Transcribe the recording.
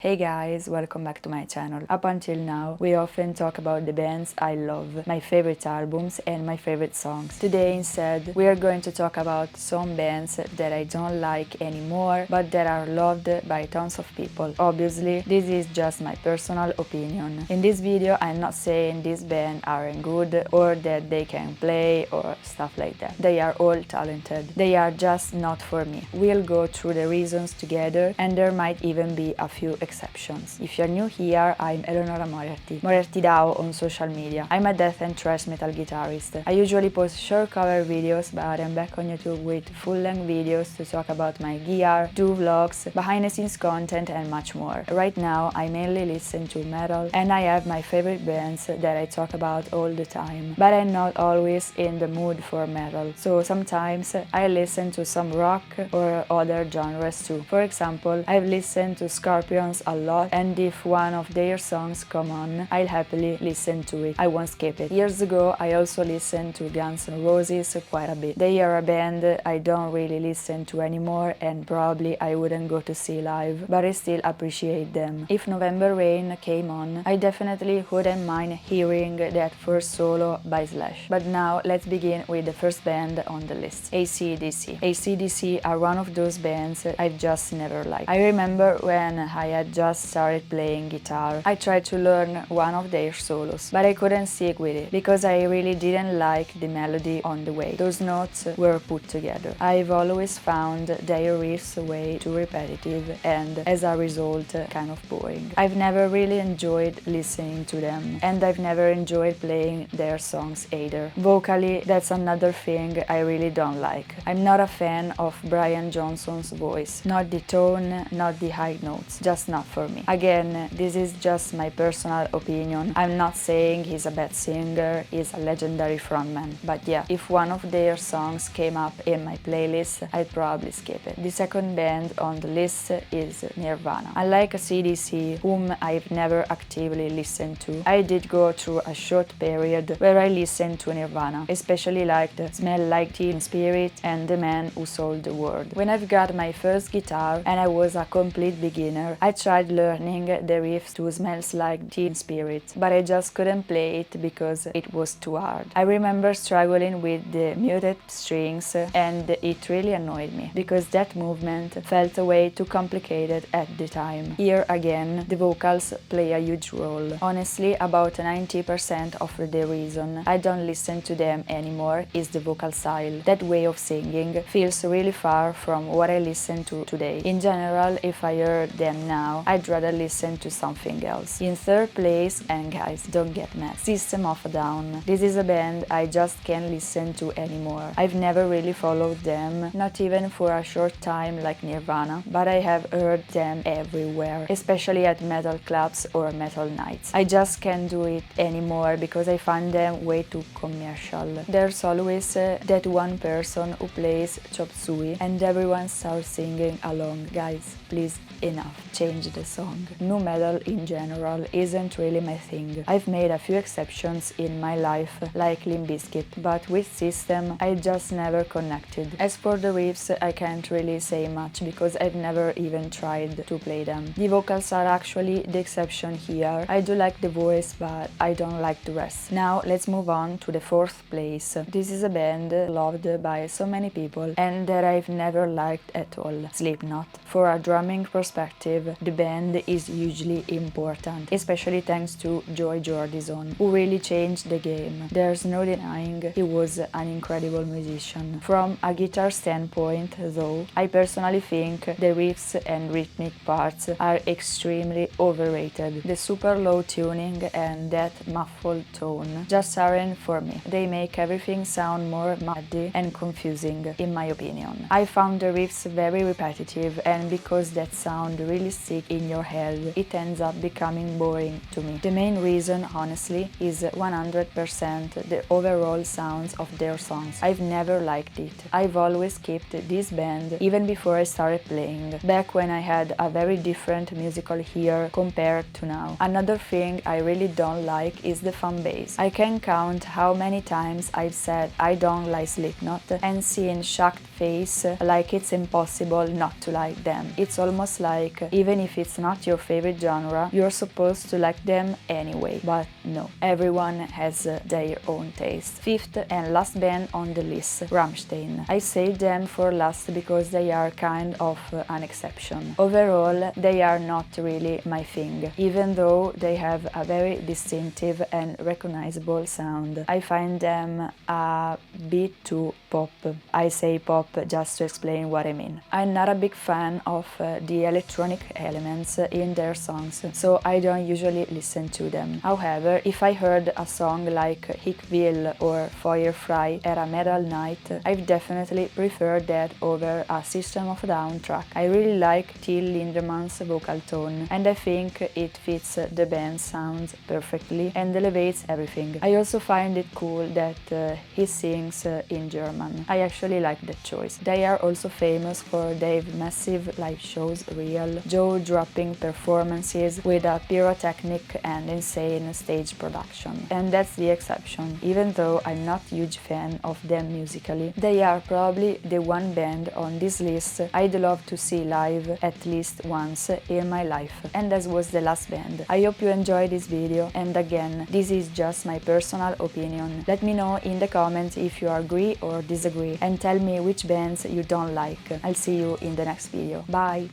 Hey guys, welcome back to my channel. Up until now, we often talk about the bands I love, my favorite albums and my favorite songs. Today instead, we are going to talk about some bands that I don't like anymore, but that are loved by tons of people. Obviously, this is just my personal opinion. In this video, I'm not saying these bands aren't good or that they can play or stuff like that. They are all talented. They are just not for me. We'll go through the reasons together and there might even be a few exceptions. If you're new here, I'm Eleonora Moriarty Dao on social media. I'm a death and thrash metal guitarist. I usually post short cover videos, but I'm back on YouTube with full-length videos to talk about my gear, do vlogs, behind-the-scenes content and much more. Right now, I mainly listen to metal and I have my favorite bands that I talk about all the time. But I'm not always in the mood for metal, so sometimes I listen to some rock or other genres too. For example, I've listened to Scorpions a lot, and if one of their songs come on, I'll happily listen to it. I won't skip it. Years ago, I also listened to Guns N' Roses quite a bit. They are a band I don't really listen to anymore and probably I wouldn't go to see live, but I still appreciate them. If November Rain came on, I definitely wouldn't mind hearing that first solo by Slash. But now, let's begin with the first band on the list, AC/DC. AC/DC are one of those bands I've just never liked. I remember when I had just started playing guitar, I tried to learn one of their solos, but I couldn't stick with it because I really didn't like the melody on the way those notes were put together. I've always found their riffs way too repetitive and, as a result, kind of boring. I've never really enjoyed listening to them, and I've never enjoyed playing their songs either. Vocally, that's another thing I really don't like. I'm not a fan of Brian Johnson's voice. Not the tone, not the high notes, just not for me. Again, this is just my personal opinion. I'm not saying he's a bad singer, he's a legendary frontman, but yeah, if one of their songs came up in my playlist, I'd probably skip it. The second band on the list is Nirvana. Unlike AC/DC, whom I've never actively listened to, I did go through a short period where I listened to Nirvana, especially liked Smell Like Teen Spirit and The Man Who Sold the World. When I've got my first guitar and I was a complete beginner, I tried learning the riffs to Smells Like Teen Spirit, but I just couldn't play it because it was too hard. I remember struggling with the muted strings and it really annoyed me because that movement felt way too complicated at the time. Here again, the vocals play a huge role. Honestly, about 90% of the reason I don't listen to them anymore is the vocal style. That way of singing feels really far from what I listen to today. In general, if I heard them now, I'd rather listen to something else. In third place, and guys, don't get mad, System of a Down. This is a band I just can't listen to anymore. I've never really followed them, not even for a short time like Nirvana, but I have heard them everywhere, especially at metal clubs or metal nights. I just can't do it anymore because I find them way too commercial. There's always that one person who plays chop suey and everyone starts singing along. Guys, please, enough, change the song. Nu metal in general isn't really my thing. I've made a few exceptions in my life, like Limp Bizkit, but with System I just never connected. As for the riffs, I can't really say much because I've never even tried to play them. The vocals are actually the exception here. I do like the voice, but I don't like the rest. Now let's move on to the fourth place. This is a band loved by so many people and that I've never liked at all. Slipknot. For a drumming perspective, the band is hugely important, especially thanks to Joey Jordison, who really changed the game. There's no denying he was an incredible musician. From a guitar standpoint, though, I personally think the riffs and rhythmic parts are extremely overrated. The super low tuning and that muffled tone just aren't for me. They make everything sound more muddy and confusing, in my opinion. I found the riffs very repetitive, and because that sound really stick in your head, it ends up becoming boring to me. The main reason, honestly, is 100% the overall sounds of their songs. I've never liked it. I've always kept this band even before I started playing, back when I had a very different musical ear compared to now. Another thing I really don't like is the fan base. I can count how many times I've said I don't like Slipknot and seen shocked face like it's impossible not to like them. It's almost like even if if it's not your favorite genre, you're supposed to like them anyway. But no, everyone has their own taste. Fifth and last band on the list, Rammstein. I saved them for last because they are kind of an exception. Overall, they are not really my thing, even though they have a very distinctive and recognizable sound. I find them a bit too pop. I say pop just to explain what I mean. I'm not a big fan of the electronic elements in their songs, so I don't usually listen to them. However, if I heard a song like Hick Will or Firefly at a metal night, I've definitely preferred that over a System of a Down track. I really like Till Lindeman's vocal tone, and I think it fits the band's sound perfectly and elevates everything. I also find it cool that he sings in German. I actually like that choice. They are also famous for their massive live shows, real, jaw-dropping performances with a pyrotechnic and insane stage production. And that's the exception. Even though I'm not a huge fan of them musically, they are probably the one band on this list I'd love to see live at least once in my life. And that was the last band. I hope you enjoyed this video, and again, this is just my personal opinion. Let me know in the comments if you agree or disagree, and tell me which bands you don't like. I'll see you in the next video. Bye!